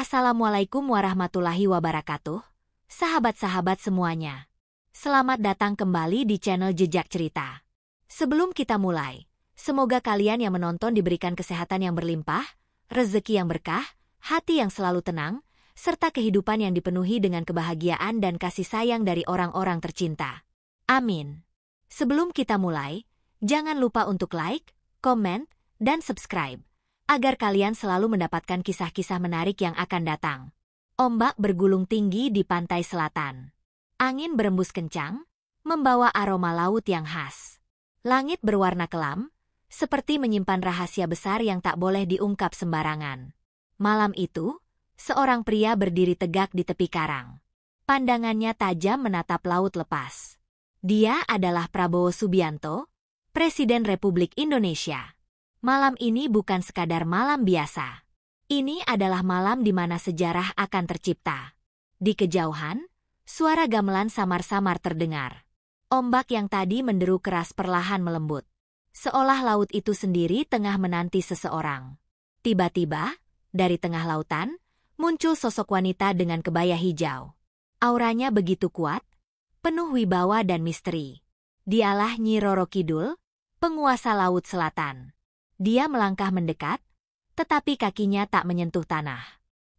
Assalamualaikum warahmatullahi wabarakatuh, sahabat-sahabat semuanya. Selamat datang kembali di channel Jejak Cerita. Sebelum kita mulai, semoga kalian yang menonton diberikan kesehatan yang berlimpah, rezeki yang berkah, hati yang selalu tenang, serta kehidupan yang dipenuhi dengan kebahagiaan dan kasih sayang dari orang-orang tercinta. Amin. Sebelum kita mulai, jangan lupa untuk like, komen, dan subscribe, agar kalian selalu mendapatkan kisah-kisah menarik yang akan datang. Ombak bergulung tinggi di pantai selatan. Angin berembus kencang, membawa aroma laut yang khas. Langit berwarna kelam, seperti menyimpan rahasia besar yang tak boleh diungkap sembarangan. Malam itu, seorang pria berdiri tegak di tepi karang. Pandangannya tajam menatap laut lepas. Dia adalah Prabowo Subianto, Presiden Republik Indonesia. Malam ini bukan sekadar malam biasa. Ini adalah malam di mana sejarah akan tercipta. Di kejauhan, suara gamelan samar-samar terdengar. Ombak yang tadi menderu keras perlahan melembut. Seolah laut itu sendiri tengah menanti seseorang. Tiba-tiba, dari tengah lautan, muncul sosok wanita dengan kebaya hijau. Auranya begitu kuat, penuh wibawa dan misteri. Dialah Nyi Roro Kidul, penguasa Laut Selatan. Dia melangkah mendekat, tetapi kakinya tak menyentuh tanah.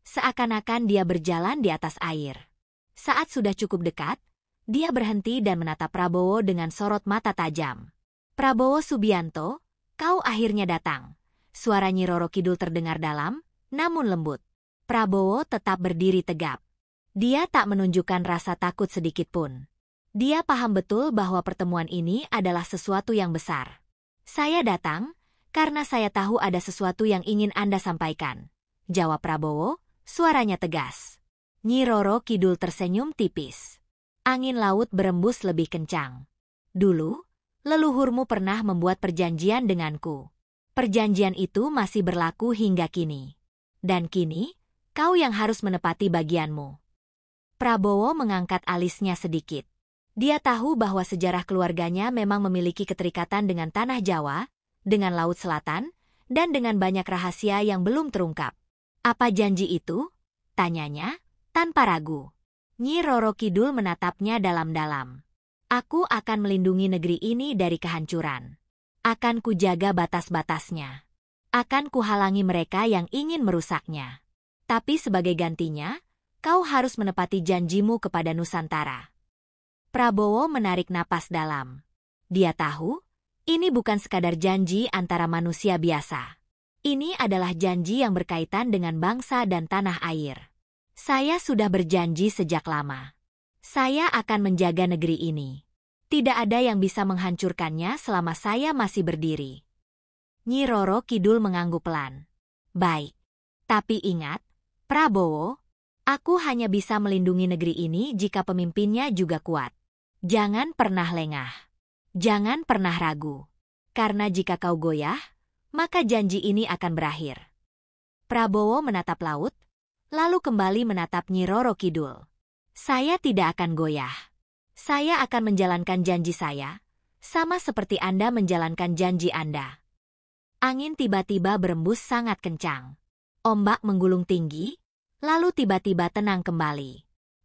Seakan-akan dia berjalan di atas air. Saat sudah cukup dekat, dia berhenti dan menatap Prabowo dengan sorot mata tajam. "Prabowo Subianto, kau akhirnya datang." Suara Nyi Roro Kidul terdengar dalam, namun lembut. Prabowo tetap berdiri tegap. Dia tak menunjukkan rasa takut sedikitpun. Dia paham betul bahwa pertemuan ini adalah sesuatu yang besar. "Saya datang karena saya tahu ada sesuatu yang ingin Anda sampaikan," jawab Prabowo, suaranya tegas. Nyi Roro Kidul tersenyum tipis. Angin laut berembus lebih kencang. "Dulu, leluhurmu pernah membuat perjanjian denganku. Perjanjian itu masih berlaku hingga kini. Dan kini, kau yang harus menepati bagianmu." Prabowo mengangkat alisnya sedikit. Dia tahu bahwa sejarah keluarganya memang memiliki keterikatan dengan tanah Jawa, dengan Laut Selatan, dan dengan banyak rahasia yang belum terungkap. "Apa janji itu?" tanyanya, tanpa ragu. Nyi Roro Kidul menatapnya dalam-dalam. "Aku akan melindungi negeri ini dari kehancuran. Akan kujaga batas-batasnya. Akan kuhalangi mereka yang ingin merusaknya. Tapi sebagai gantinya, kau harus menepati janjimu kepada Nusantara." Prabowo menarik napas dalam. Dia tahu, ini bukan sekadar janji antara manusia biasa. Ini adalah janji yang berkaitan dengan bangsa dan tanah air. "Saya sudah berjanji sejak lama. Saya akan menjaga negeri ini. Tidak ada yang bisa menghancurkannya selama saya masih berdiri." Nyi Roro Kidul mengangguk pelan. "Baik. Tapi ingat, Prabowo, aku hanya bisa melindungi negeri ini jika pemimpinnya juga kuat. Jangan pernah lengah. Jangan pernah ragu. Karena jika kau goyah, maka janji ini akan berakhir." Prabowo menatap laut, lalu kembali menatap Nyi Roro Kidul. "Saya tidak akan goyah. Saya akan menjalankan janji saya, sama seperti Anda menjalankan janji Anda." Angin tiba-tiba berembus sangat kencang. Ombak menggulung tinggi, lalu tiba-tiba tenang kembali.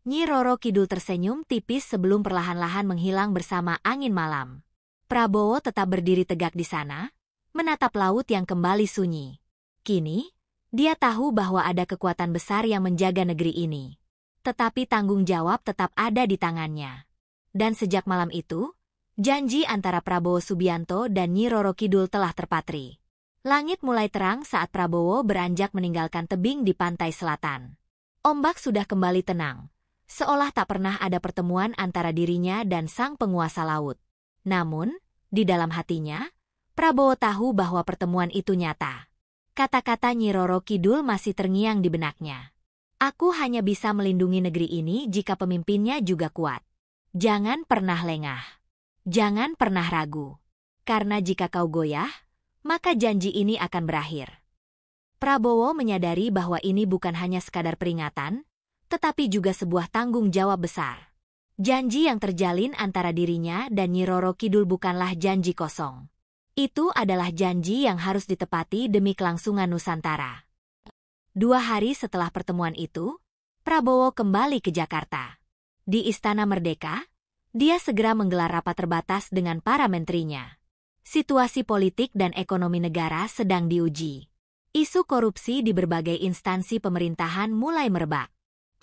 Nyi Roro Kidul tersenyum tipis sebelum perlahan-lahan menghilang bersama angin malam. Prabowo tetap berdiri tegak di sana, menatap laut yang kembali sunyi. Kini, dia tahu bahwa ada kekuatan besar yang menjaga negeri ini. Tetapi tanggung jawab tetap ada di tangannya. Dan sejak malam itu, janji antara Prabowo Subianto dan Nyi Roro Kidul telah terpatri. Langit mulai terang saat Prabowo beranjak meninggalkan tebing di pantai selatan. Ombak sudah kembali tenang, seolah tak pernah ada pertemuan antara dirinya dan sang penguasa laut. Namun, di dalam hatinya, Prabowo tahu bahwa pertemuan itu nyata. Kata-kata Nyi Roro Kidul masih terngiang di benaknya. "Aku hanya bisa melindungi negeri ini jika pemimpinnya juga kuat. Jangan pernah lengah. Jangan pernah ragu. Karena jika kau goyah, maka janji ini akan berakhir." Prabowo menyadari bahwa ini bukan hanya sekadar peringatan, tetapi juga sebuah tanggung jawab besar. Janji yang terjalin antara dirinya dan Nyi Roro Kidul bukanlah janji kosong. Itu adalah janji yang harus ditepati demi kelangsungan Nusantara. 2 hari setelah pertemuan itu, Prabowo kembali ke Jakarta. Di Istana Merdeka, dia segera menggelar rapat terbatas dengan para menterinya. Situasi politik dan ekonomi negara sedang diuji. Isu korupsi di berbagai instansi pemerintahan mulai merebak.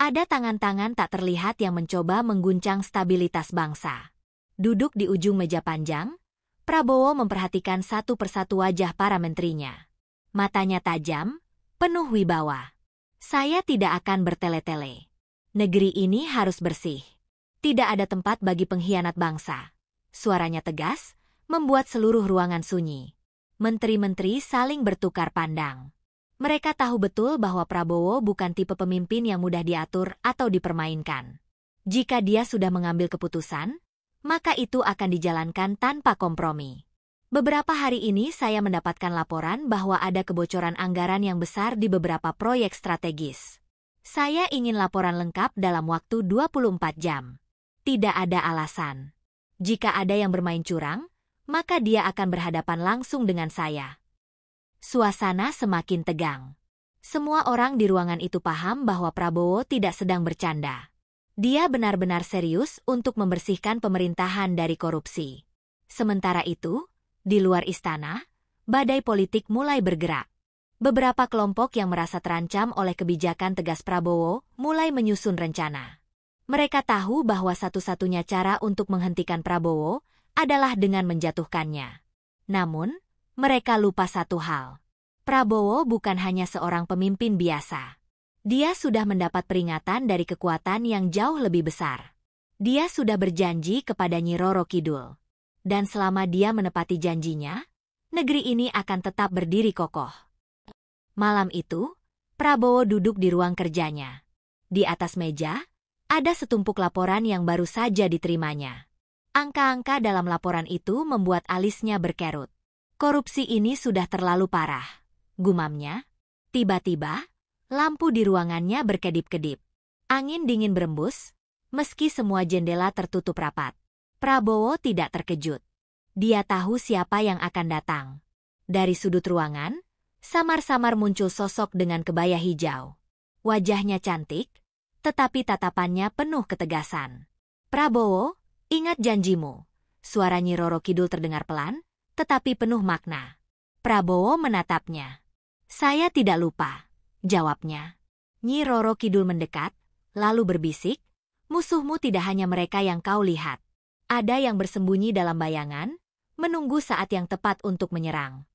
Ada tangan-tangan tak terlihat yang mencoba mengguncang stabilitas bangsa. Duduk di ujung meja panjang, Prabowo memperhatikan satu persatu wajah para menterinya. Matanya tajam, penuh wibawa. Saya tidak akan bertele-tele. Negeri ini harus bersih. Tidak ada tempat bagi pengkhianat bangsa. Suaranya tegas, membuat seluruh ruangan sunyi. Menteri-menteri saling bertukar pandang. Mereka tahu betul bahwa Prabowo bukan tipe pemimpin yang mudah diatur atau dipermainkan. Jika dia sudah mengambil keputusan, maka itu akan dijalankan tanpa kompromi. Beberapa hari ini saya mendapatkan laporan bahwa ada kebocoran anggaran yang besar di beberapa proyek strategis. Saya ingin laporan lengkap dalam waktu 24 jam. Tidak ada alasan. Jika ada yang bermain curang, maka dia akan berhadapan langsung dengan saya. Suasana semakin tegang. Semua orang di ruangan itu paham bahwa Prabowo tidak sedang bercanda. Dia benar-benar serius untuk membersihkan pemerintahan dari korupsi. Sementara itu, di luar istana, badai politik mulai bergerak. Beberapa kelompok yang merasa terancam oleh kebijakan tegas Prabowo mulai menyusun rencana. Mereka tahu bahwa satu-satunya cara untuk menghentikan Prabowo adalah dengan menjatuhkannya. Namun, mereka lupa satu hal. Prabowo bukan hanya seorang pemimpin biasa. Dia sudah mendapat peringatan dari kekuatan yang jauh lebih besar. Dia sudah berjanji kepada Nyi Roro Kidul. Dan selama dia menepati janjinya, negeri ini akan tetap berdiri kokoh. Malam itu, Prabowo duduk di ruang kerjanya. Di atas meja, ada setumpuk laporan yang baru saja diterimanya. Angka-angka dalam laporan itu membuat alisnya berkerut. Korupsi ini sudah terlalu parah, gumamnya. Tiba-tiba, lampu di ruangannya berkedip-kedip. Angin dingin berembus, meski semua jendela tertutup rapat. Prabowo tidak terkejut. Dia tahu siapa yang akan datang. Dari sudut ruangan, samar-samar muncul sosok dengan kebaya hijau. Wajahnya cantik, tetapi tatapannya penuh ketegasan. Prabowo, ingat janjimu. Suara Nyi Roro Kidul terdengar pelan, tetapi penuh makna. Prabowo menatapnya. Saya tidak lupa, jawabnya. Nyi Roro Kidul mendekat, lalu berbisik, musuhmu tidak hanya mereka yang kau lihat. Ada yang bersembunyi dalam bayangan, menunggu saat yang tepat untuk menyerang.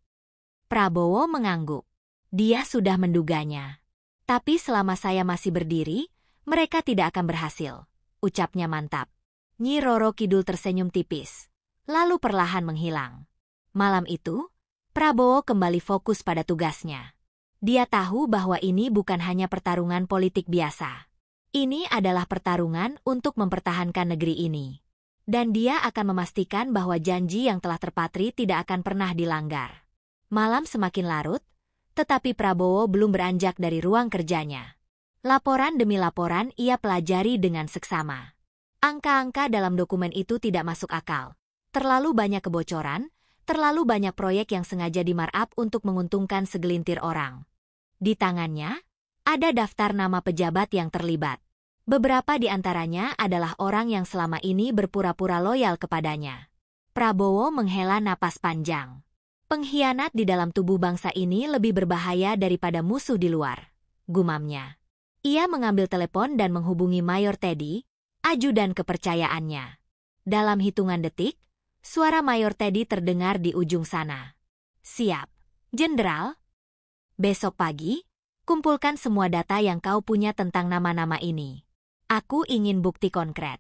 Prabowo mengangguk. Dia sudah menduganya. Tapi selama saya masih berdiri, mereka tidak akan berhasil, ucapnya mantap. Nyi Roro Kidul tersenyum tipis, lalu perlahan menghilang. Malam itu, Prabowo kembali fokus pada tugasnya. Dia tahu bahwa ini bukan hanya pertarungan politik biasa. Ini adalah pertarungan untuk mempertahankan negeri ini. Dan dia akan memastikan bahwa janji yang telah terpatri tidak akan pernah dilanggar. Malam semakin larut, tetapi Prabowo belum beranjak dari ruang kerjanya. Laporan demi laporan ia pelajari dengan seksama. Angka-angka dalam dokumen itu tidak masuk akal. Terlalu banyak kebocoran, terlalu banyak proyek yang sengaja di-markup untuk menguntungkan segelintir orang. Di tangannya, ada daftar nama pejabat yang terlibat. Beberapa di antaranya adalah orang yang selama ini berpura-pura loyal kepadanya. Prabowo menghela napas panjang. Pengkhianat di dalam tubuh bangsa ini lebih berbahaya daripada musuh di luar, gumamnya. Ia mengambil telepon dan menghubungi Mayor Teddy, ajudan kepercayaannya. Dalam hitungan detik, suara Mayor Teddy terdengar di ujung sana. Siap, Jenderal. Besok pagi, kumpulkan semua data yang kau punya tentang nama-nama ini. Aku ingin bukti konkret.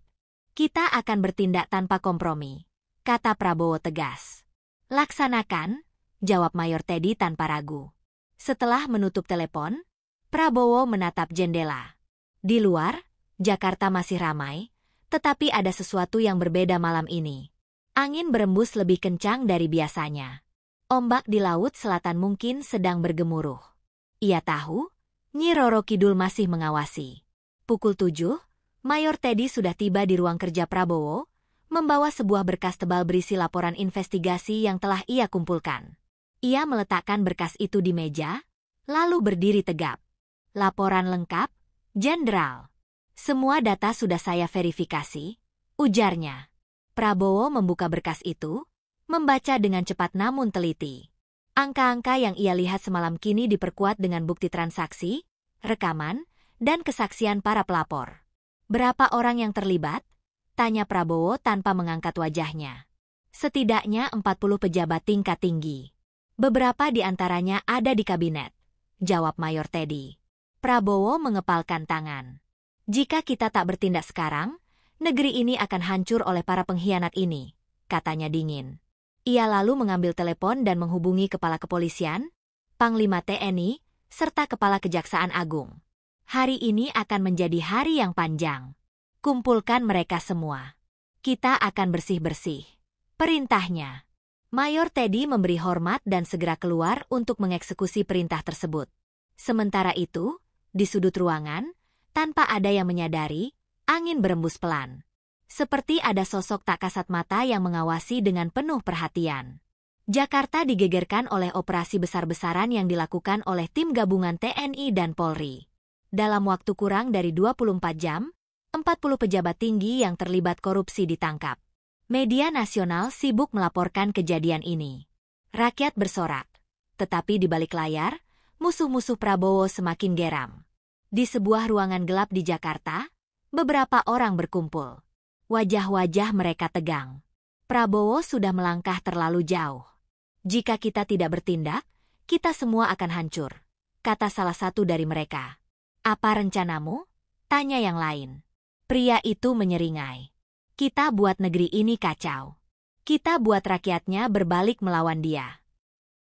Kita akan bertindak tanpa kompromi, kata Prabowo tegas. Laksanakan, jawab Mayor Teddy tanpa ragu. Setelah menutup telepon, Prabowo menatap jendela. Di luar, Jakarta masih ramai, tetapi ada sesuatu yang berbeda malam ini. Angin berembus lebih kencang dari biasanya. Ombak di laut selatan mungkin sedang bergemuruh. Ia tahu, Nyi Roro Kidul masih mengawasi. Pukul 7, Mayor Teddy sudah tiba di ruang kerja Prabowo, membawa sebuah berkas tebal berisi laporan investigasi yang telah ia kumpulkan. Ia meletakkan berkas itu di meja, lalu berdiri tegap. Laporan lengkap, Jenderal. Semua data sudah saya verifikasi, ujarnya. Prabowo membuka berkas itu, membaca dengan cepat namun teliti. Angka-angka yang ia lihat semalam kini diperkuat dengan bukti transaksi, rekaman, dan kesaksian para pelapor. Berapa orang yang terlibat? Tanya Prabowo tanpa mengangkat wajahnya. Setidaknya 40 pejabat tingkat tinggi. Beberapa di antaranya ada di kabinet, jawab Mayor Teddy. Prabowo mengepalkan tangan. Jika kita tak bertindak sekarang, negeri ini akan hancur oleh para pengkhianat ini, katanya dingin. Ia lalu mengambil telepon dan menghubungi Kepala Kepolisian, Panglima TNI, serta Kepala Kejaksaan Agung. Hari ini akan menjadi hari yang panjang. Kumpulkan mereka semua. Kita akan bersih-bersih. Perintahnya. Mayor Teddy memberi hormat dan segera keluar untuk mengeksekusi perintah tersebut. Sementara itu, di sudut ruangan, tanpa ada yang menyadari, angin berembus pelan. Seperti ada sosok tak kasat mata yang mengawasi dengan penuh perhatian. Jakarta digegerkan oleh operasi besar-besaran yang dilakukan oleh tim gabungan TNI dan Polri. Dalam waktu kurang dari 24 jam, 40 pejabat tinggi yang terlibat korupsi ditangkap. Media nasional sibuk melaporkan kejadian ini. Rakyat bersorak. Tetapi di balik layar, musuh-musuh Prabowo semakin geram. Di sebuah ruangan gelap di Jakarta, beberapa orang berkumpul. Wajah-wajah mereka tegang. Prabowo sudah melangkah terlalu jauh. Jika kita tidak bertindak, kita semua akan hancur, kata salah satu dari mereka. Apa rencanamu? Tanya yang lain. Pria itu menyeringai. Kita buat negeri ini kacau. Kita buat rakyatnya berbalik melawan dia.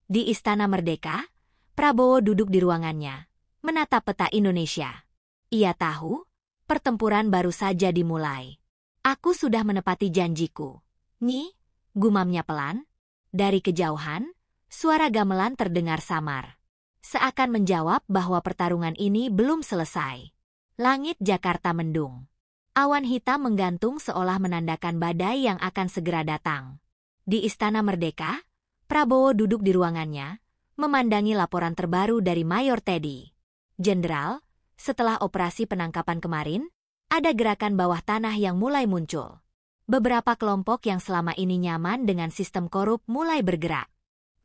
Di Istana Merdeka, Prabowo duduk di ruangannya, menatap peta Indonesia. Ia tahu, pertempuran baru saja dimulai. Aku sudah menepati janjiku. Nyi, gumamnya pelan. Dari kejauhan, suara gamelan terdengar samar. Seakan menjawab bahwa pertarungan ini belum selesai. Langit Jakarta mendung. Awan hitam menggantung seolah menandakan badai yang akan segera datang. Di Istana Merdeka, Prabowo duduk di ruangannya, memandangi laporan terbaru dari Mayor Teddy. Jenderal, setelah operasi penangkapan kemarin, ada gerakan bawah tanah yang mulai muncul. Beberapa kelompok yang selama ini nyaman dengan sistem korup mulai bergerak.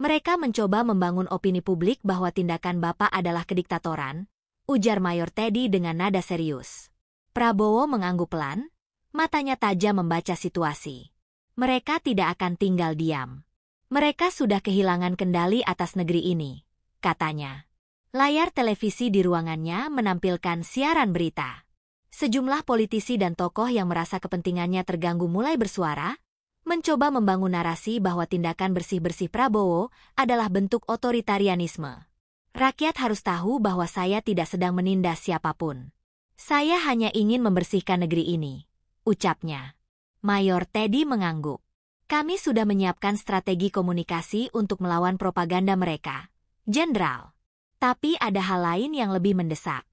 Mereka mencoba membangun opini publik bahwa tindakan Bapak adalah kediktatoran, ujar Mayor Teddy dengan nada serius. Prabowo mengangguk pelan, matanya tajam membaca situasi. Mereka tidak akan tinggal diam. Mereka sudah kehilangan kendali atas negeri ini, katanya. Layar televisi di ruangannya menampilkan siaran berita. Sejumlah politisi dan tokoh yang merasa kepentingannya terganggu mulai bersuara, mencoba membangun narasi bahwa tindakan bersih-bersih Prabowo adalah bentuk otoritarianisme. Rakyat harus tahu bahwa saya tidak sedang menindas siapapun. Saya hanya ingin membersihkan negeri ini, ucapnya. Mayor Teddy mengangguk. Kami sudah menyiapkan strategi komunikasi untuk melawan propaganda mereka, Jenderal. Tapi ada hal lain yang lebih mendesak.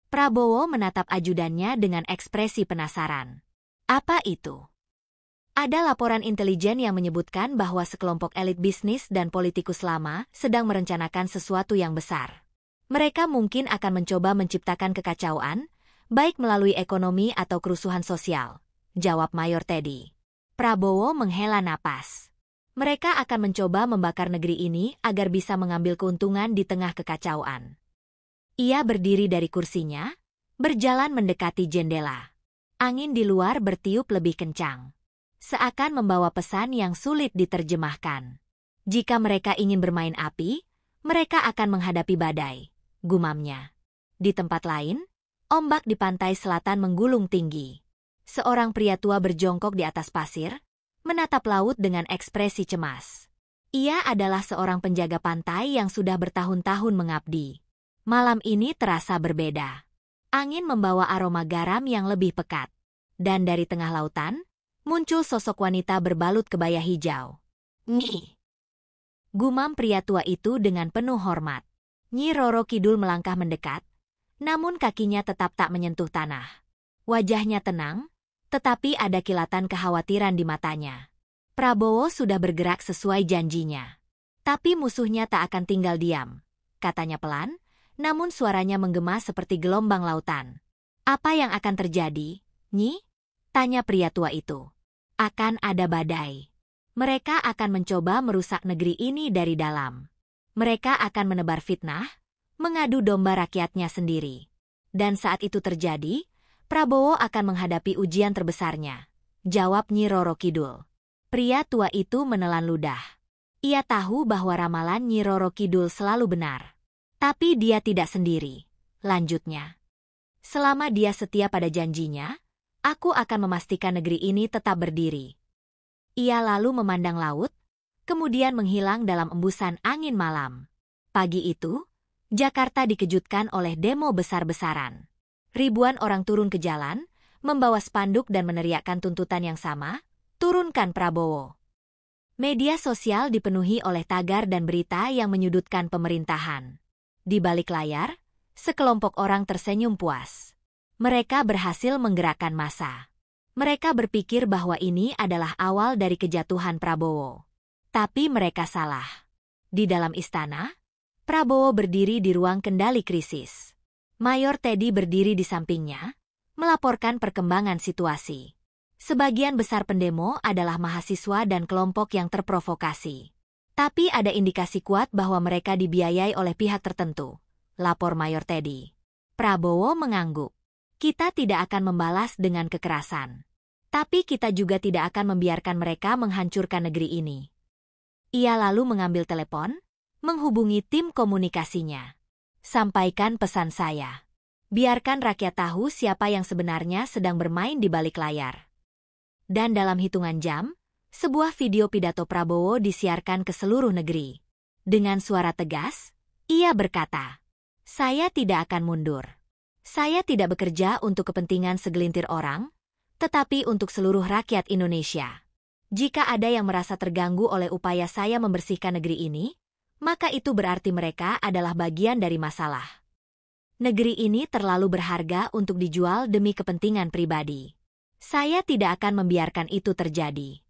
Prabowo menatap ajudannya dengan ekspresi penasaran. Apa itu? Ada laporan intelijen yang menyebutkan bahwa sekelompok elit bisnis dan politikus lama sedang merencanakan sesuatu yang besar. Mereka mungkin akan mencoba menciptakan kekacauan, baik melalui ekonomi atau kerusuhan sosial, jawab Mayor Teddy. Prabowo menghela napas. Mereka akan mencoba membakar negeri ini agar bisa mengambil keuntungan di tengah kekacauan. Ia berdiri dari kursinya, berjalan mendekati jendela. Angin di luar bertiup lebih kencang. Seakan membawa pesan yang sulit diterjemahkan. Jika mereka ingin bermain api, mereka akan menghadapi badai, gumamnya. Di tempat lain, ombak di pantai selatan menggulung tinggi. Seorang pria tua berjongkok di atas pasir, menatap laut dengan ekspresi cemas. Ia adalah seorang penjaga pantai yang sudah bertahun-tahun mengabdi. Malam ini terasa berbeda. Angin membawa aroma garam yang lebih pekat. Dan dari tengah lautan, muncul sosok wanita berbalut kebaya hijau. Nyi. Gumam pria tua itu dengan penuh hormat. Nyi Roro Kidul melangkah mendekat, namun kakinya tetap tak menyentuh tanah. Wajahnya tenang, tetapi ada kilatan kekhawatiran di matanya. Prabowo sudah bergerak sesuai janjinya. Tapi musuhnya tak akan tinggal diam, katanya pelan, namun suaranya menggema seperti gelombang lautan. "Apa yang akan terjadi, Nyi?" tanya pria tua itu. "Akan ada badai. Mereka akan mencoba merusak negeri ini dari dalam. Mereka akan menebar fitnah, mengadu domba rakyatnya sendiri. Dan saat itu terjadi, Prabowo akan menghadapi ujian terbesarnya," jawab Nyi Roro Kidul. Pria tua itu menelan ludah. Ia tahu bahwa ramalan Nyi Roro Kidul selalu benar. Tapi dia tidak sendiri, lanjutnya. "Selama dia setia pada janjinya, aku akan memastikan negeri ini tetap berdiri." Ia lalu memandang laut, kemudian menghilang dalam embusan angin malam. Pagi itu, Jakarta dikejutkan oleh demo besar-besaran. Ribuan orang turun ke jalan, membawa spanduk dan meneriakkan tuntutan yang sama, "Turunkan Prabowo." Media sosial dipenuhi oleh tagar dan berita yang menyudutkan pemerintahan. Di balik layar, sekelompok orang tersenyum puas. Mereka berhasil menggerakkan massa. Mereka berpikir bahwa ini adalah awal dari kejatuhan Prabowo. Tapi mereka salah. Di dalam istana, Prabowo berdiri di ruang kendali krisis. Mayor Teddy berdiri di sampingnya, melaporkan perkembangan situasi. Sebagian besar pendemo adalah mahasiswa dan kelompok yang terprovokasi. Tapi ada indikasi kuat bahwa mereka dibiayai oleh pihak tertentu, lapor Mayor Teddy. Prabowo mengangguk. "Kita tidak akan membalas dengan kekerasan. Tapi kita juga tidak akan membiarkan mereka menghancurkan negeri ini." Ia lalu mengambil telepon, menghubungi tim komunikasinya. "Sampaikan pesan saya. Biarkan rakyat tahu siapa yang sebenarnya sedang bermain di balik layar." Dan dalam hitungan jam, sebuah video pidato Prabowo disiarkan ke seluruh negeri. Dengan suara tegas, ia berkata, "Saya tidak akan mundur. Saya tidak bekerja untuk kepentingan segelintir orang, tetapi untuk seluruh rakyat Indonesia. Jika ada yang merasa terganggu oleh upaya saya membersihkan negeri ini, maka itu berarti mereka adalah bagian dari masalah. Negeri ini terlalu berharga untuk dijual demi kepentingan pribadi. Saya tidak akan membiarkan itu terjadi."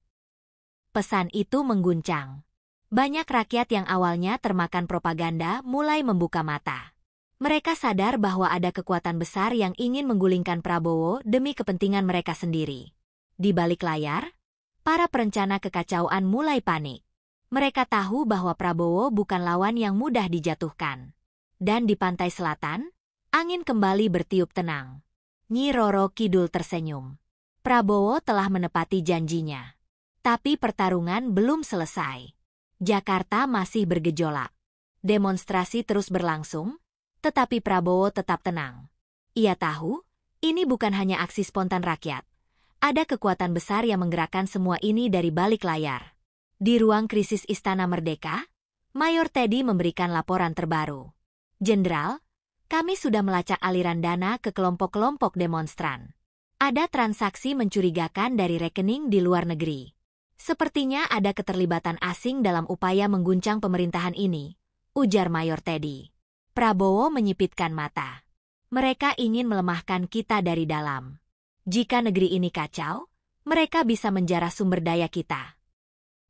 Pesan itu mengguncang. Banyak rakyat yang awalnya termakan propaganda mulai membuka mata. Mereka sadar bahwa ada kekuatan besar yang ingin menggulingkan Prabowo demi kepentingan mereka sendiri. Di balik layar, para perencana kekacauan mulai panik. Mereka tahu bahwa Prabowo bukan lawan yang mudah dijatuhkan. Dan di pantai selatan, angin kembali bertiup tenang. Nyi Roro Kidul tersenyum. Prabowo telah menepati janjinya. Tapi pertarungan belum selesai. Jakarta masih bergejolak. Demonstrasi terus berlangsung, tetapi Prabowo tetap tenang. Ia tahu, ini bukan hanya aksi spontan rakyat. Ada kekuatan besar yang menggerakkan semua ini dari balik layar. Di ruang krisis Istana Merdeka, Mayor Teddy memberikan laporan terbaru. "Jenderal, kami sudah melacak aliran dana ke kelompok-kelompok demonstran. Ada transaksi mencurigakan dari rekening di luar negeri. Sepertinya ada keterlibatan asing dalam upaya mengguncang pemerintahan ini," ujar Mayor Teddy. Prabowo menyipitkan mata. "Mereka ingin melemahkan kita dari dalam. Jika negeri ini kacau, mereka bisa menjarah sumber daya kita."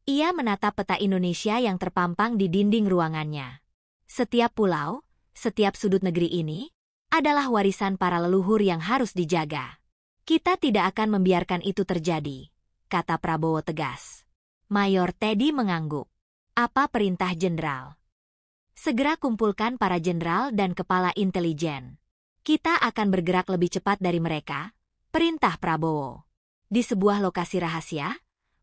Ia menatap peta Indonesia yang terpampang di dinding ruangannya. Setiap pulau, setiap sudut negeri ini, adalah warisan para leluhur yang harus dijaga. "Kita tidak akan membiarkan itu terjadi," kata Prabowo tegas. Mayor Teddy mengangguk. "Apa perintah jenderal?" "Segera kumpulkan para jenderal dan kepala intelijen. Kita akan bergerak lebih cepat dari mereka," perintah Prabowo. Di sebuah lokasi rahasia,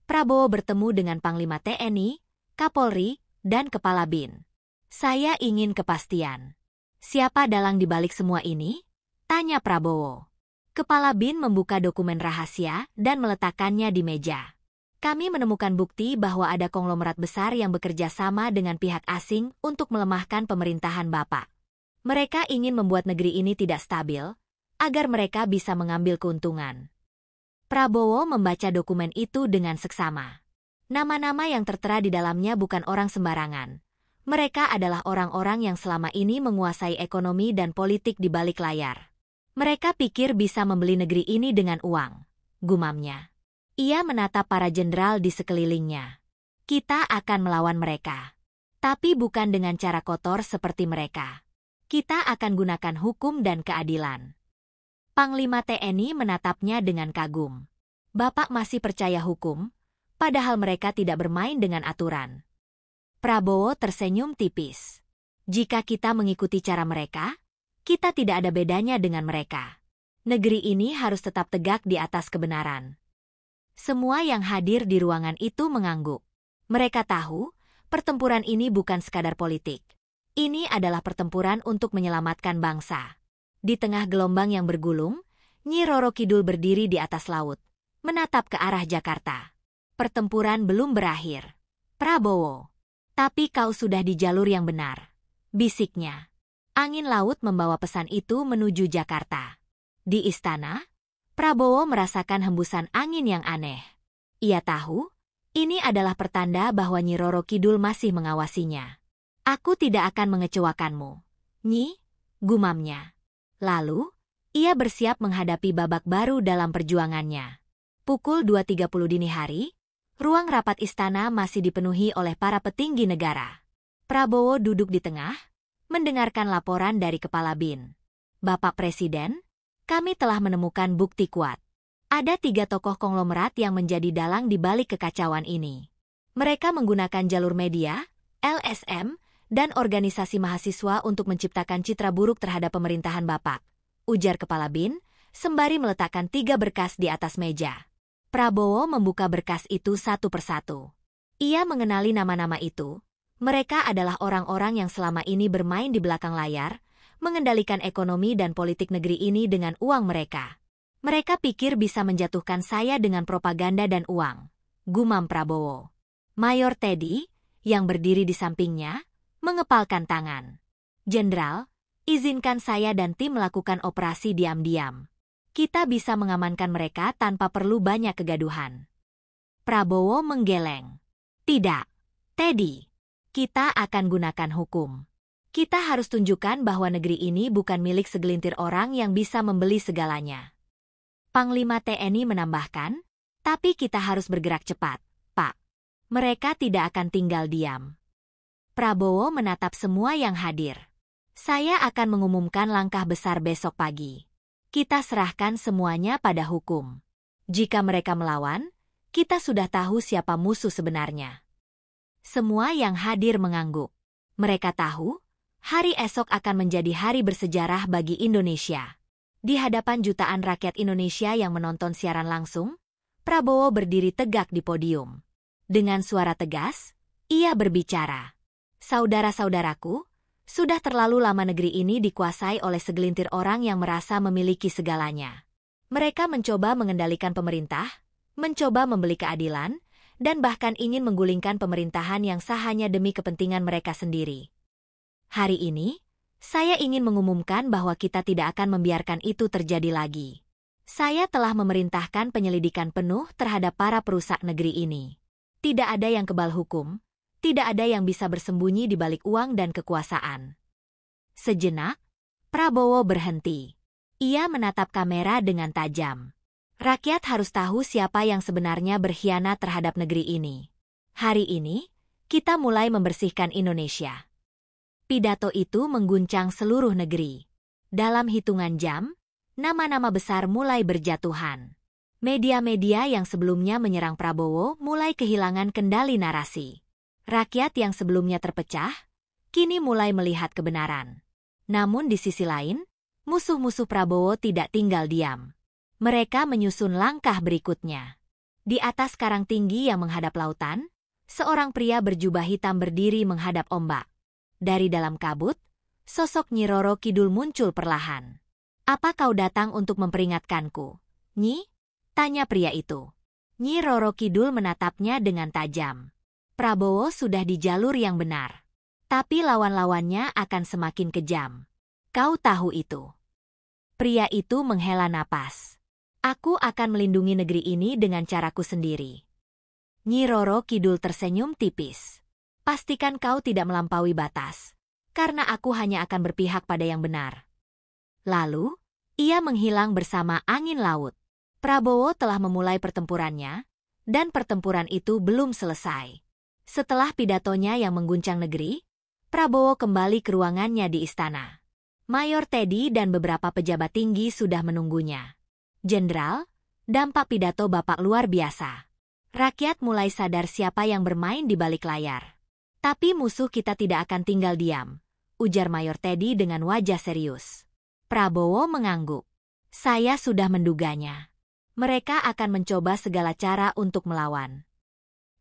Prabowo bertemu dengan Panglima TNI, Kapolri, dan Kepala BIN. "Saya ingin kepastian. Siapa dalang di balik semua ini?" tanya Prabowo. Kepala BIN membuka dokumen rahasia dan meletakkannya di meja. "Kami menemukan bukti bahwa ada konglomerat besar yang bekerja sama dengan pihak asing untuk melemahkan pemerintahan Bapak. Mereka ingin membuat negeri ini tidak stabil, agar mereka bisa mengambil keuntungan." Prabowo membaca dokumen itu dengan seksama. Nama-nama yang tertera di dalamnya bukan orang sembarangan. Mereka adalah orang-orang yang selama ini menguasai ekonomi dan politik di balik layar. "Mereka pikir bisa membeli negeri ini dengan uang," gumamnya. Ia menatap para jenderal di sekelilingnya. "Kita akan melawan mereka. Tapi bukan dengan cara kotor seperti mereka. Kita akan gunakan hukum dan keadilan. Panglima TNI menatapnya dengan kagum. Bapak masih percaya hukum, padahal mereka tidak bermain dengan aturan. Prabowo tersenyum tipis. Jika kita mengikuti cara mereka, kita tidak ada bedanya dengan mereka. Negeri ini harus tetap tegak di atas kebenaran. Semua yang hadir di ruangan itu mengangguk. Mereka tahu, pertempuran ini bukan sekadar politik. Ini adalah pertempuran untuk menyelamatkan bangsa. Di tengah gelombang yang bergulung, Nyi Roro Kidul berdiri di atas laut, menatap ke arah Jakarta. Pertempuran belum berakhir. Prabowo. Tapi kau sudah di jalur yang benar. Bisiknya. Angin laut membawa pesan itu menuju Jakarta. Di istana, Prabowo merasakan hembusan angin yang aneh. Ia tahu, ini adalah pertanda bahwa Nyi Roro Kidul masih mengawasinya. Aku tidak akan mengecewakanmu, Nyi, gumamnya. Lalu, ia bersiap menghadapi babak baru dalam perjuangannya. Pukul 2.30 dini hari, ruang rapat istana masih dipenuhi oleh para petinggi negara. Prabowo duduk di tengah, mendengarkan laporan dari Kepala BIN. Bapak Presiden, kami telah menemukan bukti kuat. Ada 3 tokoh konglomerat yang menjadi dalang di balik kekacauan ini. Mereka menggunakan jalur media, LSM, dan organisasi mahasiswa untuk menciptakan citra buruk terhadap pemerintahan Bapak, ujar Kepala BIN, sembari meletakkan 3 berkas di atas meja. Prabowo membuka berkas itu satu persatu. Ia mengenali nama-nama itu. Mereka adalah orang-orang yang selama ini bermain di belakang layar, mengendalikan ekonomi dan politik negeri ini dengan uang mereka. Mereka pikir bisa menjatuhkan saya dengan propaganda dan uang, gumam Prabowo. Mayor Teddy, yang berdiri di sampingnya, mengepalkan tangan. Jenderal, izinkan saya dan tim melakukan operasi diam-diam. Kita bisa mengamankan mereka tanpa perlu banyak kegaduhan. Prabowo menggeleng. Tidak, Teddy. Kita akan gunakan hukum. Kita harus tunjukkan bahwa negeri ini bukan milik segelintir orang yang bisa membeli segalanya. Panglima TNI menambahkan, tapi kita harus bergerak cepat, Pak. Mereka tidak akan tinggal diam. Prabowo menatap semua yang hadir. Saya akan mengumumkan langkah besar besok pagi. Kita serahkan semuanya pada hukum. Jika mereka melawan, kita sudah tahu siapa musuh sebenarnya. Semua yang hadir mengangguk. Mereka tahu, hari esok akan menjadi hari bersejarah bagi Indonesia. Di hadapan jutaan rakyat Indonesia yang menonton siaran langsung, Prabowo berdiri tegak di podium. Dengan suara tegas, ia berbicara. Saudara-saudaraku, sudah terlalu lama negeri ini dikuasai oleh segelintir orang yang merasa memiliki segalanya. Mereka mencoba mengendalikan pemerintah, mencoba membeli keadilan, dan bahkan ingin menggulingkan pemerintahan yang sah hanya demi kepentingan mereka sendiri. Hari ini, saya ingin mengumumkan bahwa kita tidak akan membiarkan itu terjadi lagi. Saya telah memerintahkan penyelidikan penuh terhadap para perusak negeri ini. Tidak ada yang kebal hukum, tidak ada yang bisa bersembunyi di balik uang dan kekuasaan. Sejenak, Prabowo berhenti. Ia menatap kamera dengan tajam. Rakyat harus tahu siapa yang sebenarnya berkhianat terhadap negeri ini. Hari ini, kita mulai membersihkan Indonesia. Pidato itu mengguncang seluruh negeri. Dalam hitungan jam, nama-nama besar mulai berjatuhan. Media-media yang sebelumnya menyerang Prabowo mulai kehilangan kendali narasi. Rakyat yang sebelumnya terpecah, kini mulai melihat kebenaran. Namun di sisi lain, musuh-musuh Prabowo tidak tinggal diam. Mereka menyusun langkah berikutnya. Di atas karang tinggi yang menghadap lautan, seorang pria berjubah hitam berdiri menghadap ombak. Dari dalam kabut, sosok Nyi Roro Kidul muncul perlahan. "Apa kau datang untuk memperingatkanku, Nyi?" tanya pria itu. Nyi Roro Kidul menatapnya dengan tajam. Prabowo sudah di jalur yang benar. Tapi lawan-lawannya akan semakin kejam. Kau tahu itu. Pria itu menghela napas. Aku akan melindungi negeri ini dengan caraku sendiri. Nyi Roro Kidul tersenyum tipis. Pastikan kau tidak melampaui batas. Karena aku hanya akan berpihak pada yang benar. Lalu, ia menghilang bersama angin laut. Prabowo telah memulai pertempurannya, dan pertempuran itu belum selesai. Setelah pidatonya yang mengguncang negeri, Prabowo kembali ke ruangannya di istana. Mayor Teddy dan beberapa pejabat tinggi sudah menunggunya. Jenderal, dampak pidato Bapak luar biasa. Rakyat mulai sadar siapa yang bermain di balik layar. Tapi musuh kita tidak akan tinggal diam, ujar Mayor Teddy dengan wajah serius. Prabowo mengangguk. Saya sudah menduganya. Mereka akan mencoba segala cara untuk melawan.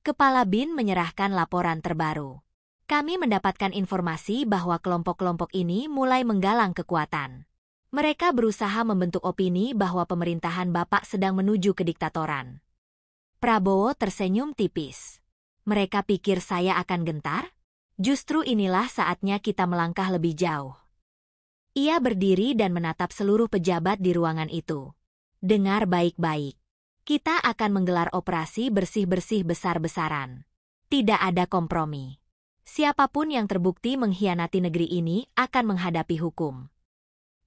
Kepala BIN menyerahkan laporan terbaru. Kami mendapatkan informasi bahwa kelompok-kelompok ini mulai menggalang kekuatan. Mereka berusaha membentuk opini bahwa pemerintahan Bapak sedang menuju kediktatoran. Prabowo tersenyum tipis. Mereka pikir saya akan gentar? Justru inilah saatnya kita melangkah lebih jauh. Ia berdiri dan menatap seluruh pejabat di ruangan itu. Dengar baik-baik. Kita akan menggelar operasi bersih-bersih besar-besaran. Tidak ada kompromi. Siapapun yang terbukti mengkhianati negeri ini akan menghadapi hukum.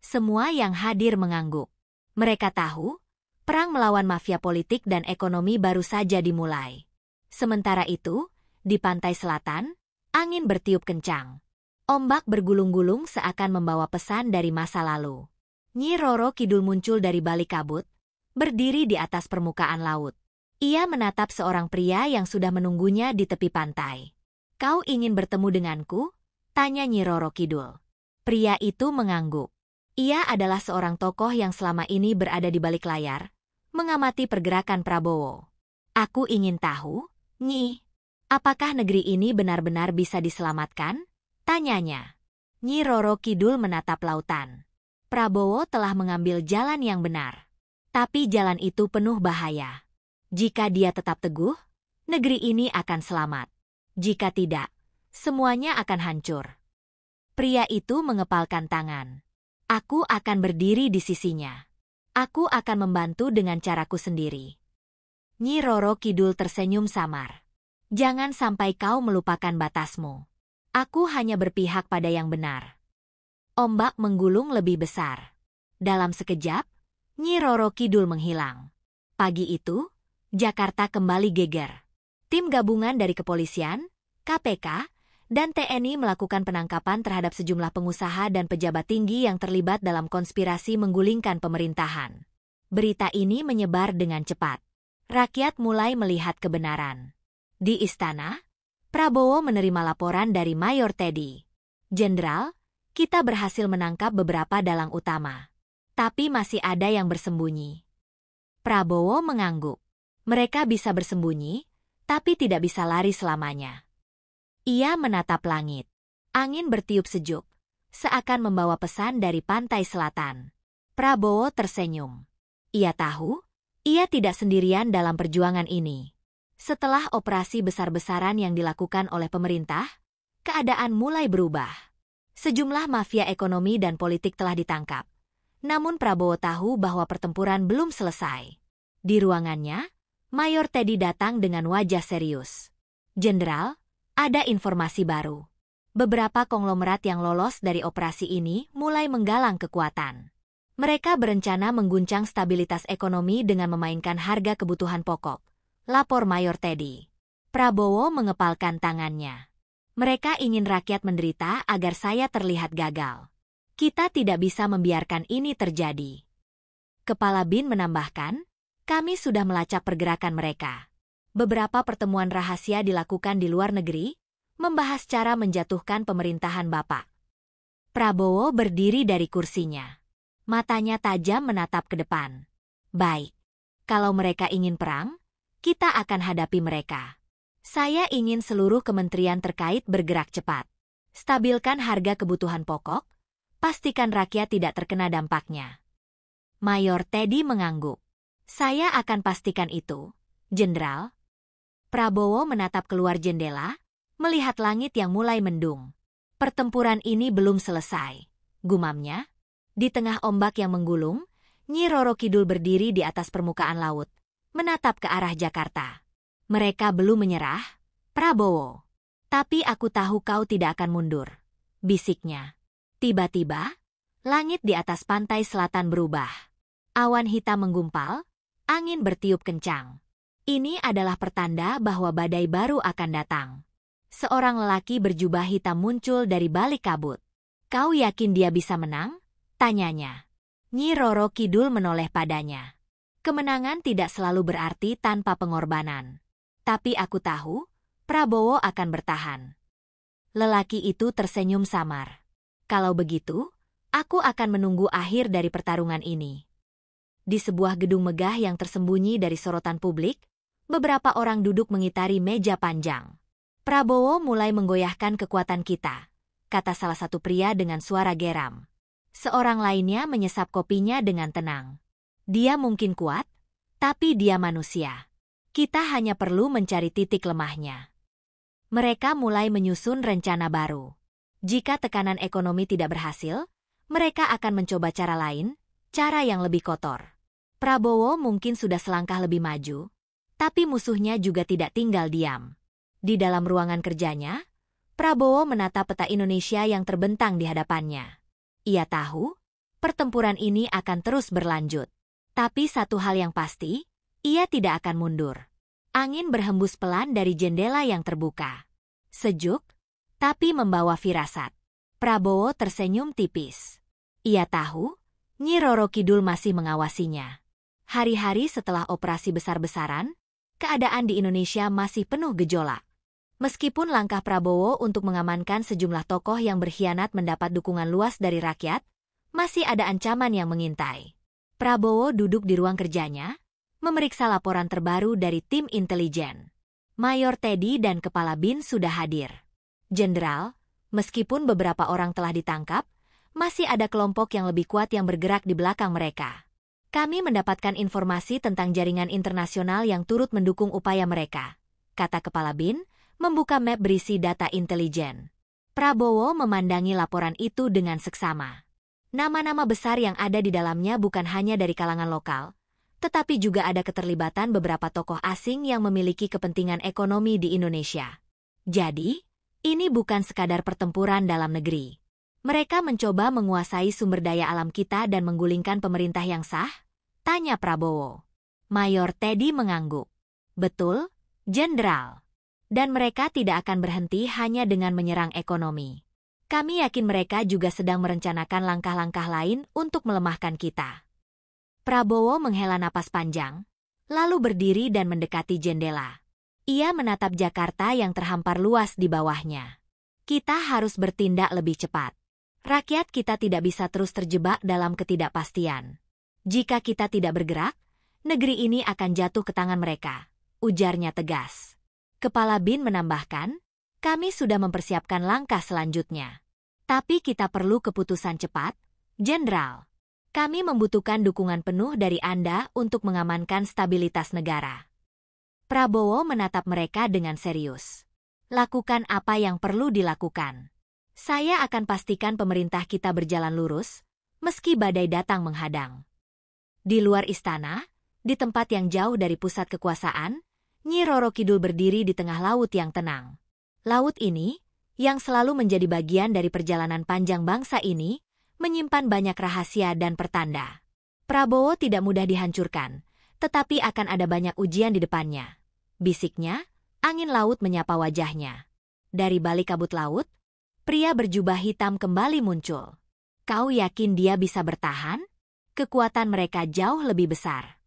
Semua yang hadir mengangguk. Mereka tahu, perang melawan mafia politik dan ekonomi baru saja dimulai. Sementara itu, di pantai selatan, angin bertiup kencang. Ombak bergulung-gulung seakan membawa pesan dari masa lalu. Nyi Roro Kidul muncul dari balik kabut, berdiri di atas permukaan laut. Ia menatap seorang pria yang sudah menunggunya di tepi pantai. Kau ingin bertemu denganku? Tanya Nyi Roro Kidul. Pria itu mengangguk. Ia adalah seorang tokoh yang selama ini berada di balik layar, mengamati pergerakan Prabowo. Aku ingin tahu, Nyi, apakah negeri ini benar-benar bisa diselamatkan? Tanyanya. Nyi Roro Kidul menatap lautan. Prabowo telah mengambil jalan yang benar. Tapi jalan itu penuh bahaya. Jika dia tetap teguh, negeri ini akan selamat. Jika tidak, semuanya akan hancur. Pria itu mengepalkan tangan. Aku akan berdiri di sisinya. Aku akan membantu dengan caraku sendiri. Nyi Roro Kidul tersenyum samar. Jangan sampai kau melupakan batasmu. Aku hanya berpihak pada yang benar. Ombak menggulung lebih besar. Dalam sekejap, Nyi Roro Kidul menghilang. Pagi itu, Jakarta kembali geger. Tim gabungan dari kepolisian, KPK, dan TNI melakukan penangkapan terhadap sejumlah pengusaha dan pejabat tinggi yang terlibat dalam konspirasi menggulingkan pemerintahan. Berita ini menyebar dengan cepat. Rakyat mulai melihat kebenaran. Di istana, Prabowo menerima laporan dari Mayor Teddy. Jenderal, kita berhasil menangkap beberapa dalang utama. Tapi masih ada yang bersembunyi. Prabowo mengangguk. Mereka bisa bersembunyi, tapi tidak bisa lari selamanya. Ia menatap langit. Angin bertiup sejuk, seakan membawa pesan dari pantai selatan. Prabowo tersenyum. Ia tahu, ia tidak sendirian dalam perjuangan ini. Setelah operasi besar-besaran yang dilakukan oleh pemerintah, keadaan mulai berubah. Sejumlah mafia ekonomi dan politik telah ditangkap. Namun Prabowo tahu bahwa pertempuran belum selesai. Di ruangannya, Mayor Teddy datang dengan wajah serius. Jenderal, ada informasi baru. Beberapa konglomerat yang lolos dari operasi ini mulai menggalang kekuatan. Mereka berencana mengguncang stabilitas ekonomi dengan memainkan harga kebutuhan pokok, lapor Mayor Teddy. Prabowo mengepalkan tangannya. Mereka ingin rakyat menderita agar saya terlihat gagal. Kita tidak bisa membiarkan ini terjadi. Kepala BIN menambahkan, kami sudah melacak pergerakan mereka. Beberapa pertemuan rahasia dilakukan di luar negeri, membahas cara menjatuhkan pemerintahan Bapak. Prabowo berdiri dari kursinya. Matanya tajam menatap ke depan. Baik, kalau mereka ingin perang, kita akan hadapi mereka. Saya ingin seluruh kementerian terkait bergerak cepat. Stabilkan harga kebutuhan pokok, pastikan rakyat tidak terkena dampaknya. Mayor Teddy mengangguk. Saya akan pastikan itu, Jenderal. Prabowo menatap keluar jendela, melihat langit yang mulai mendung. Pertempuran ini belum selesai, gumamnya. Di tengah ombak yang menggulung, Nyi Roro Kidul berdiri di atas permukaan laut, menatap ke arah Jakarta. Mereka belum menyerah, Prabowo. Tapi aku tahu kau tidak akan mundur, bisiknya. Tiba-tiba, langit di atas pantai selatan berubah. Awan hitam menggumpal, angin bertiup kencang. Ini adalah pertanda bahwa badai baru akan datang. Seorang lelaki berjubah hitam muncul dari balik kabut. Kau yakin dia bisa menang? Tanyanya. Nyi Roro Kidul menoleh padanya. Kemenangan tidak selalu berarti tanpa pengorbanan. Tapi aku tahu, Prabowo akan bertahan. Lelaki itu tersenyum samar. Kalau begitu, aku akan menunggu akhir dari pertarungan ini. Di sebuah gedung megah yang tersembunyi dari sorotan publik, beberapa orang duduk mengitari meja panjang. Prabowo mulai menggoyahkan kekuatan kita, kata salah satu pria dengan suara geram. Seorang lainnya menyesap kopinya dengan tenang. Dia mungkin kuat, tapi dia manusia. Kita hanya perlu mencari titik lemahnya. Mereka mulai menyusun rencana baru. Jika tekanan ekonomi tidak berhasil, mereka akan mencoba cara lain, cara yang lebih kotor. Prabowo mungkin sudah selangkah lebih maju, tapi musuhnya juga tidak tinggal diam. Di dalam ruangan kerjanya, Prabowo menatap peta Indonesia yang terbentang di hadapannya. Ia tahu, pertempuran ini akan terus berlanjut. Tapi satu hal yang pasti, ia tidak akan mundur. Angin berhembus pelan dari jendela yang terbuka. Sejuk, tapi membawa firasat. Prabowo tersenyum tipis. Ia tahu, Nyi Roro Kidul masih mengawasinya. Hari-hari setelah operasi besar-besaran, keadaan di Indonesia masih penuh gejolak. Meskipun langkah Prabowo untuk mengamankan sejumlah tokoh yang berkhianat mendapat dukungan luas dari rakyat, masih ada ancaman yang mengintai. Prabowo duduk di ruang kerjanya, memeriksa laporan terbaru dari tim intelijen. Mayor Teddy dan Kepala BIN sudah hadir. Jenderal, meskipun beberapa orang telah ditangkap, masih ada kelompok yang lebih kuat yang bergerak di belakang mereka. Kami mendapatkan informasi tentang jaringan internasional yang turut mendukung upaya mereka, kata Kepala BIN, membuka map berisi data intelijen. Prabowo memandangi laporan itu dengan seksama. Nama-nama besar yang ada di dalamnya bukan hanya dari kalangan lokal, tetapi juga ada keterlibatan beberapa tokoh asing yang memiliki kepentingan ekonomi di Indonesia. Jadi, ini bukan sekadar pertempuran dalam negeri. Mereka mencoba menguasai sumber daya alam kita dan menggulingkan pemerintah yang sah? Tanya Prabowo. Mayor Teddy mengangguk. Betul, Jenderal. Dan mereka tidak akan berhenti hanya dengan menyerang ekonomi. Kami yakin mereka juga sedang merencanakan langkah-langkah lain untuk melemahkan kita. Prabowo menghela napas panjang, lalu berdiri dan mendekati jendela. Ia menatap Jakarta yang terhampar luas di bawahnya. Kita harus bertindak lebih cepat. Rakyat kita tidak bisa terus terjebak dalam ketidakpastian. Jika kita tidak bergerak, negeri ini akan jatuh ke tangan mereka, ujarnya tegas. Kepala BIN menambahkan, kami sudah mempersiapkan langkah selanjutnya. Tapi kita perlu keputusan cepat, Jenderal. Kami membutuhkan dukungan penuh dari Anda untuk mengamankan stabilitas negara. Prabowo menatap mereka dengan serius. Lakukan apa yang perlu dilakukan. Saya akan pastikan pemerintah kita berjalan lurus, meski badai datang menghadang. Di luar istana, di tempat yang jauh dari pusat kekuasaan, Nyi Roro Kidul berdiri di tengah laut yang tenang. Laut ini, yang selalu menjadi bagian dari perjalanan panjang bangsa ini, menyimpan banyak rahasia dan pertanda. Prabowo tidak mudah dihancurkan, tetapi akan ada banyak ujian di depannya. Bisiknya, angin laut menyapa wajahnya. Dari balik kabut laut, pria berjubah hitam kembali muncul. Kau yakin dia bisa bertahan? Kekuatan mereka jauh lebih besar.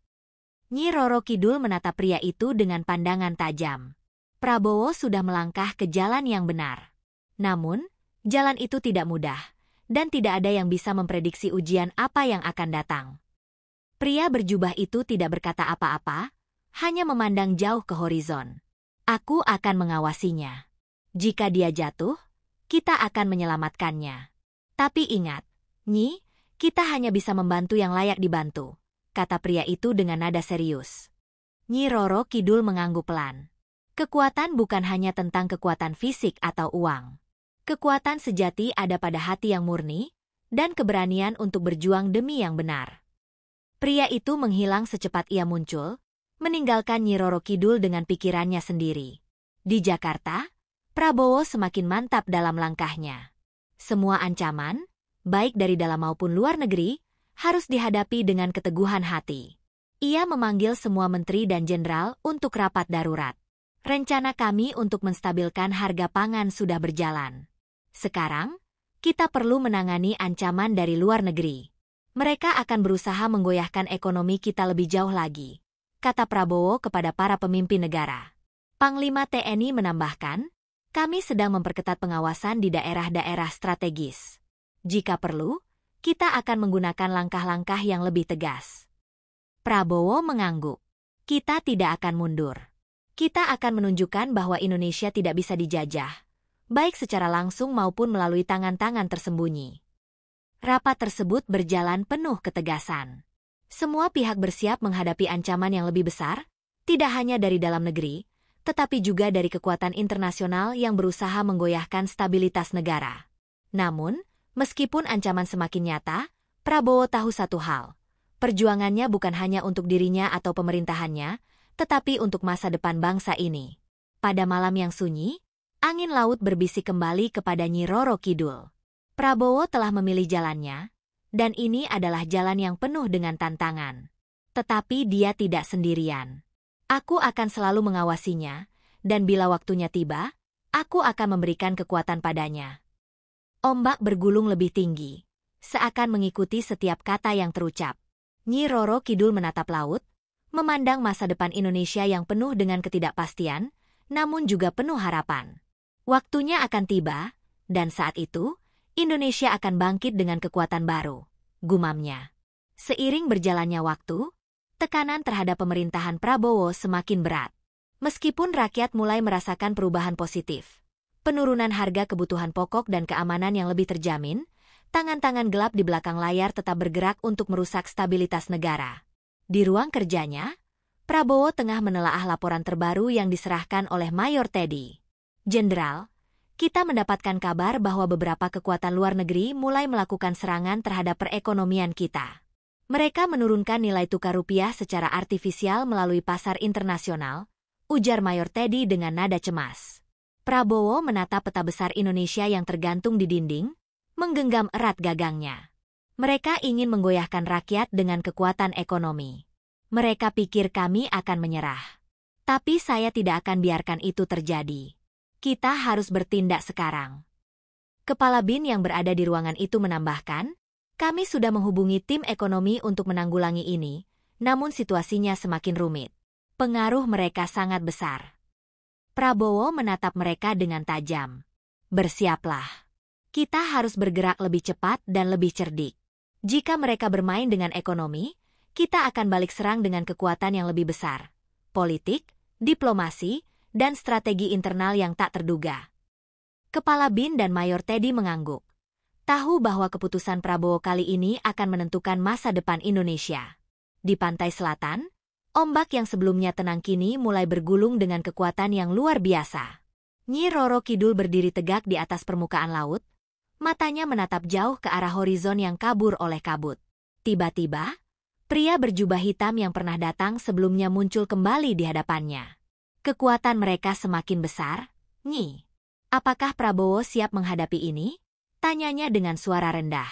Nyi Roro Kidul menatap pria itu dengan pandangan tajam. Prabowo sudah melangkah ke jalan yang benar. Namun, jalan itu tidak mudah, dan tidak ada yang bisa memprediksi ujian apa yang akan datang. Pria berjubah itu tidak berkata apa-apa, hanya memandang jauh ke horizon. Aku akan mengawasinya. Jika dia jatuh, kita akan menyelamatkannya. Tapi ingat, Nyi, kita hanya bisa membantu yang layak dibantu, kata pria itu dengan nada serius. Nyi Roro Kidul mengangguk pelan. Kekuatan bukan hanya tentang kekuatan fisik atau uang. Kekuatan sejati ada pada hati yang murni, dan keberanian untuk berjuang demi yang benar. Pria itu menghilang secepat ia muncul, meninggalkan Nyi Roro Kidul dengan pikirannya sendiri. Di Jakarta, Prabowo semakin mantap dalam langkahnya. Semua ancaman, baik dari dalam maupun luar negeri, harus dihadapi dengan keteguhan hati. Ia memanggil semua menteri dan jenderal untuk rapat darurat. Rencana kami untuk menstabilkan harga pangan sudah berjalan. Sekarang, kita perlu menangani ancaman dari luar negeri. Mereka akan berusaha menggoyahkan ekonomi kita lebih jauh lagi, kata Prabowo kepada para pemimpin negara. Panglima TNI menambahkan, kami sedang memperketat pengawasan di daerah-daerah strategis. Jika perlu, kita akan menggunakan langkah-langkah yang lebih tegas. Prabowo mengangguk. Kita tidak akan mundur. Kita akan menunjukkan bahwa Indonesia tidak bisa dijajah, baik secara langsung maupun melalui tangan-tangan tersembunyi. Rapat tersebut berjalan penuh ketegasan. Semua pihak bersiap menghadapi ancaman yang lebih besar, tidak hanya dari dalam negeri, tetapi juga dari kekuatan internasional yang berusaha menggoyahkan stabilitas negara. Namun, meskipun ancaman semakin nyata, Prabowo tahu satu hal. Perjuangannya bukan hanya untuk dirinya atau pemerintahannya, tetapi untuk masa depan bangsa ini. Pada malam yang sunyi, angin laut berbisik kembali kepada Nyi Roro Kidul. Prabowo telah memilih jalannya, dan ini adalah jalan yang penuh dengan tantangan. Tetapi dia tidak sendirian. Aku akan selalu mengawasinya, dan bila waktunya tiba, aku akan memberikan kekuatan padanya. Ombak bergulung lebih tinggi, seakan mengikuti setiap kata yang terucap. Nyi Roro Kidul menatap laut, memandang masa depan Indonesia yang penuh dengan ketidakpastian, namun juga penuh harapan. Waktunya akan tiba, dan saat itu, Indonesia akan bangkit dengan kekuatan baru, gumamnya. Seiring berjalannya waktu, tekanan terhadap pemerintahan Prabowo semakin berat. Meskipun rakyat mulai merasakan perubahan positif, penurunan harga kebutuhan pokok dan keamanan yang lebih terjamin, tangan-tangan gelap di belakang layar tetap bergerak untuk merusak stabilitas negara. Di ruang kerjanya, Prabowo tengah menelaah laporan terbaru yang diserahkan oleh Mayor Teddy. Jenderal, kita mendapatkan kabar bahwa beberapa kekuatan luar negeri mulai melakukan serangan terhadap perekonomian kita. Mereka menurunkan nilai tukar rupiah secara artifisial melalui pasar internasional, ujar Mayor Teddy dengan nada cemas. Prabowo menatap peta besar Indonesia yang tergantung di dinding, menggenggam erat gagangnya. Mereka ingin menggoyahkan rakyat dengan kekuatan ekonomi. Mereka pikir kami akan menyerah. Tapi saya tidak akan biarkan itu terjadi. Kita harus bertindak sekarang. Kepala BIN yang berada di ruangan itu menambahkan, kami sudah menghubungi tim ekonomi untuk menanggulangi ini, namun situasinya semakin rumit. Pengaruh mereka sangat besar. Prabowo menatap mereka dengan tajam. Bersiaplah. Kita harus bergerak lebih cepat dan lebih cerdik. Jika mereka bermain dengan ekonomi, kita akan balik serang dengan kekuatan yang lebih besar. Politik, diplomasi, dan strategi internal yang tak terduga. Kepala BIN dan Mayor Teddy mengangguk. Tahu bahwa keputusan Prabowo kali ini akan menentukan masa depan Indonesia. Di pantai selatan, ombak yang sebelumnya tenang kini mulai bergulung dengan kekuatan yang luar biasa. Nyi Roro Kidul berdiri tegak di atas permukaan laut, matanya menatap jauh ke arah horizon yang kabur oleh kabut. Tiba-tiba, pria berjubah hitam yang pernah datang sebelumnya muncul kembali di hadapannya. Kekuatan mereka semakin besar. Nyi, apakah Prabowo siap menghadapi ini? Tanyanya dengan suara rendah.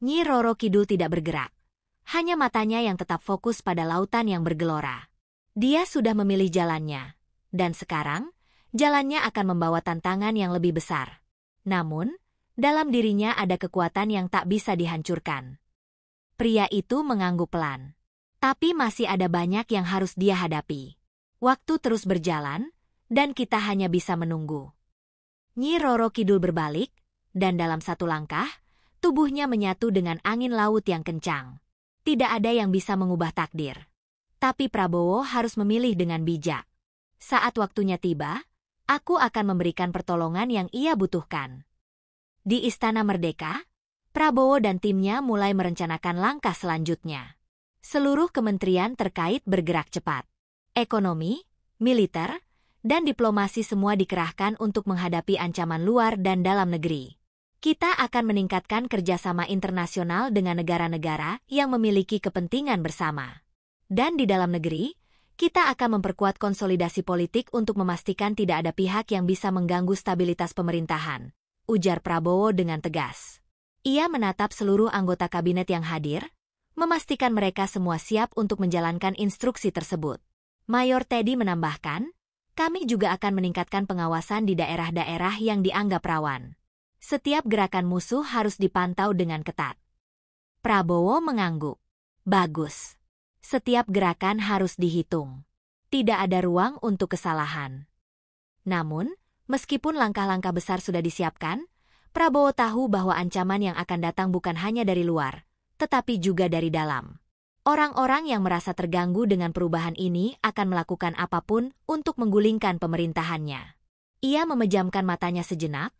Nyi Roro Kidul tidak bergerak. Hanya matanya yang tetap fokus pada lautan yang bergelora. Dia sudah memilih jalannya. Dan sekarang, jalannya akan membawa tantangan yang lebih besar. Namun, dalam dirinya ada kekuatan yang tak bisa dihancurkan. Pria itu mengangguk pelan. Tapi masih ada banyak yang harus dia hadapi. Waktu terus berjalan, dan kita hanya bisa menunggu. Nyi Roro Kidul berbalik, dan dalam satu langkah, tubuhnya menyatu dengan angin laut yang kencang. Tidak ada yang bisa mengubah takdir. Tapi Prabowo harus memilih dengan bijak. Saat waktunya tiba, aku akan memberikan pertolongan yang ia butuhkan. Di Istana Merdeka, Prabowo dan timnya mulai merencanakan langkah selanjutnya. Seluruh kementerian terkait bergerak cepat. Ekonomi, militer, dan diplomasi semua dikerahkan untuk menghadapi ancaman luar dan dalam negeri. Kita akan meningkatkan kerjasama internasional dengan negara-negara yang memiliki kepentingan bersama. Dan di dalam negeri, kita akan memperkuat konsolidasi politik untuk memastikan tidak ada pihak yang bisa mengganggu stabilitas pemerintahan, ujar Prabowo dengan tegas. Ia menatap seluruh anggota kabinet yang hadir, memastikan mereka semua siap untuk menjalankan instruksi tersebut. Mayor Teddy menambahkan, kami juga akan meningkatkan pengawasan di daerah-daerah yang dianggap rawan. Setiap gerakan musuh harus dipantau dengan ketat. Prabowo mengangguk. Bagus. Setiap gerakan harus dihitung. Tidak ada ruang untuk kesalahan. Namun, meskipun langkah-langkah besar sudah disiapkan, Prabowo tahu bahwa ancaman yang akan datang bukan hanya dari luar, tetapi juga dari dalam. Orang-orang yang merasa terganggu dengan perubahan ini akan melakukan apapun untuk menggulingkan pemerintahannya. Ia memejamkan matanya sejenak,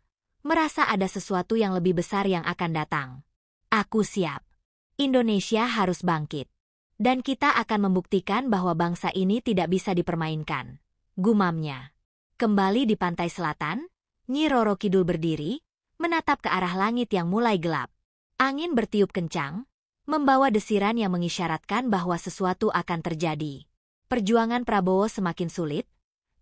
merasa ada sesuatu yang lebih besar yang akan datang. Aku siap. Indonesia harus bangkit. Dan kita akan membuktikan bahwa bangsa ini tidak bisa dipermainkan. Gumamnya. Kembali di pantai selatan, Nyi Roro Kidul berdiri, menatap ke arah langit yang mulai gelap. Angin bertiup kencang, membawa desiran yang mengisyaratkan bahwa sesuatu akan terjadi. Perjuangan Prabowo semakin sulit,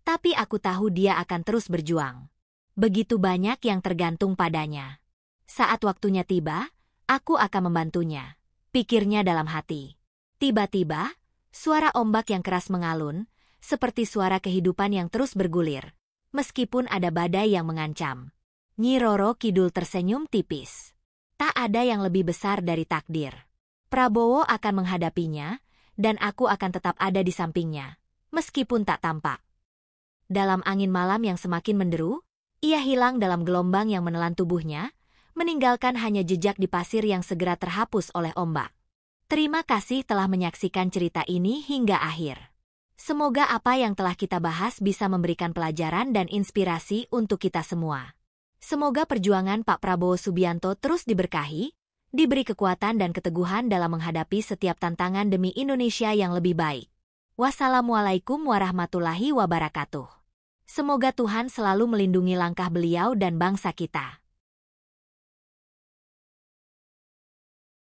tapi aku tahu dia akan terus berjuang. Begitu banyak yang tergantung padanya. Saat waktunya tiba, aku akan membantunya. Pikirnya dalam hati. Tiba-tiba, suara ombak yang keras mengalun, seperti suara kehidupan yang terus bergulir, meskipun ada badai yang mengancam. Nyi Roro Kidul tersenyum tipis. Tak ada yang lebih besar dari takdir. Prabowo akan menghadapinya, dan aku akan tetap ada di sampingnya, meskipun tak tampak. Dalam angin malam yang semakin menderu, ia hilang dalam gelombang yang menelan tubuhnya, meninggalkan hanya jejak di pasir yang segera terhapus oleh ombak. Terima kasih telah menyaksikan cerita ini hingga akhir. Semoga apa yang telah kita bahas bisa memberikan pelajaran dan inspirasi untuk kita semua. Semoga perjuangan Pak Prabowo Subianto terus diberkahi, diberi kekuatan dan keteguhan dalam menghadapi setiap tantangan demi Indonesia yang lebih baik. Wassalamualaikum warahmatullahi wabarakatuh. Semoga Tuhan selalu melindungi langkah beliau dan bangsa kita.